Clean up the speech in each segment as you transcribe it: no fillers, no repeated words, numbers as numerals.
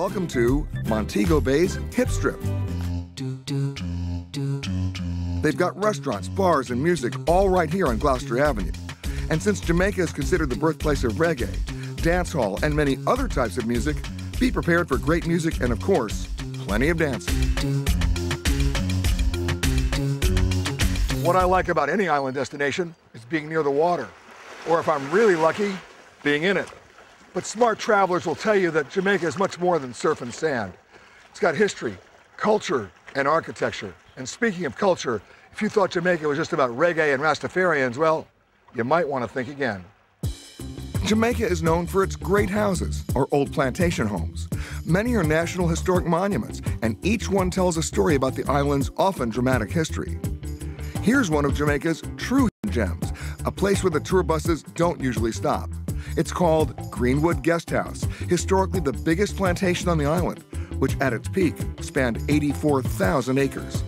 Welcome to Montego Bay's Hip Strip. They've got restaurants, bars, and music all right here on Gloucester Avenue. And since Jamaica is considered the birthplace of reggae, dancehall, and many other types of music, be prepared for great music and, of course, plenty of dancing. What I like about any island destination is being near the water, or if I'm really lucky, being in it. But smart travelers will tell you that Jamaica is much more than surf and sand. It's got history, culture, and architecture. And speaking of culture, if you thought Jamaica was just about reggae and Rastafarians, well, you might want to think again. Jamaica is known for its great houses, or old plantation homes. Many are national historic monuments, and each one tells a story about the island's often dramatic history. Here's one of Jamaica's true gems, a place where the tour buses don't usually stop. It's called Greenwood Guest House, historically the biggest plantation on the island, which at its peak spanned 84,000 acres.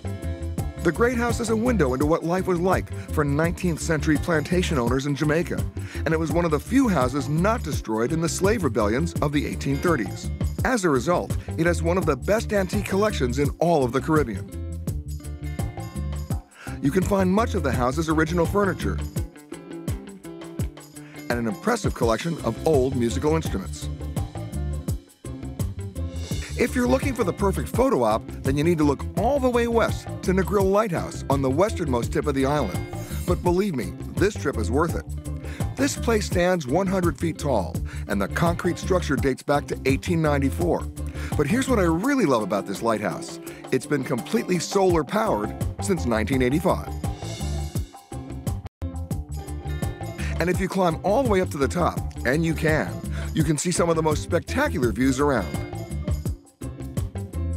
The Great House is a window into what life was like for 19th century plantation owners in Jamaica, and it was one of the few houses not destroyed in the slave rebellions of the 1830s. As a result, it has one of the best antique collections in all of the Caribbean. You can find much of the house's original furniture and an impressive collection of old musical instruments. If you're looking for the perfect photo op, then you need to look all the way west to Negril Lighthouse on the westernmost tip of the island. But believe me, this trip is worth it. This place stands 100 feet tall, and the concrete structure dates back to 1894. But here's what I really love about this lighthouse. It's been completely solar powered since 1985. And if you climb all the way up to the top, and you can see some of the most spectacular views around.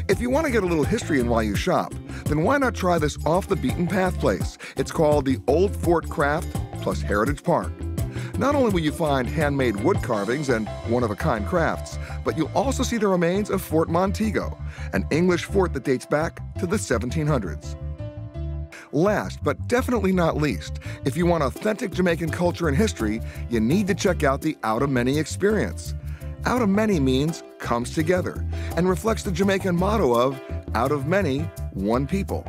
If you want to get a little history in while you shop, then why not try this off-the-beaten-path place? It's called the Old Fort Craft plus Heritage Park. Not only will you find handmade wood carvings and one-of-a-kind crafts, but you'll also see the remains of Fort Montego, an English fort that dates back to the 1700s. Last, but definitely not least, if you want authentic Jamaican culture and history, you need to check out the Out of Many experience. Out of Many means comes together and reflects the Jamaican motto of out of many, one people.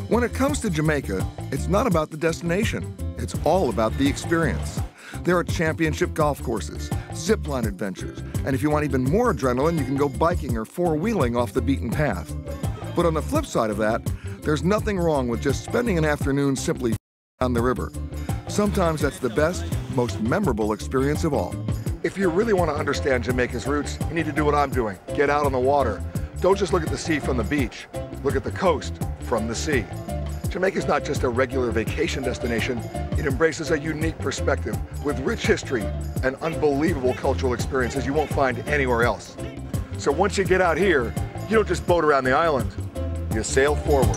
When it comes to Jamaica, it's not about the destination. It's all about the experience. There are championship golf courses, zipline adventures, and if you want even more adrenaline, you can go biking or four-wheeling off the beaten path. But on the flip side of that, there's nothing wrong with just spending an afternoon simply on the river. Sometimes that's the best, most memorable experience of all. If you really want to understand Jamaica's roots, you need to do what I'm doing. Get out on the water. Don't just look at the sea from the beach. Look at the coast from the sea. Jamaica's not just a regular vacation destination. It embraces a unique perspective with rich history and unbelievable cultural experiences you won't find anywhere else. So once you get out here, you don't just boat around the island, you sail forward.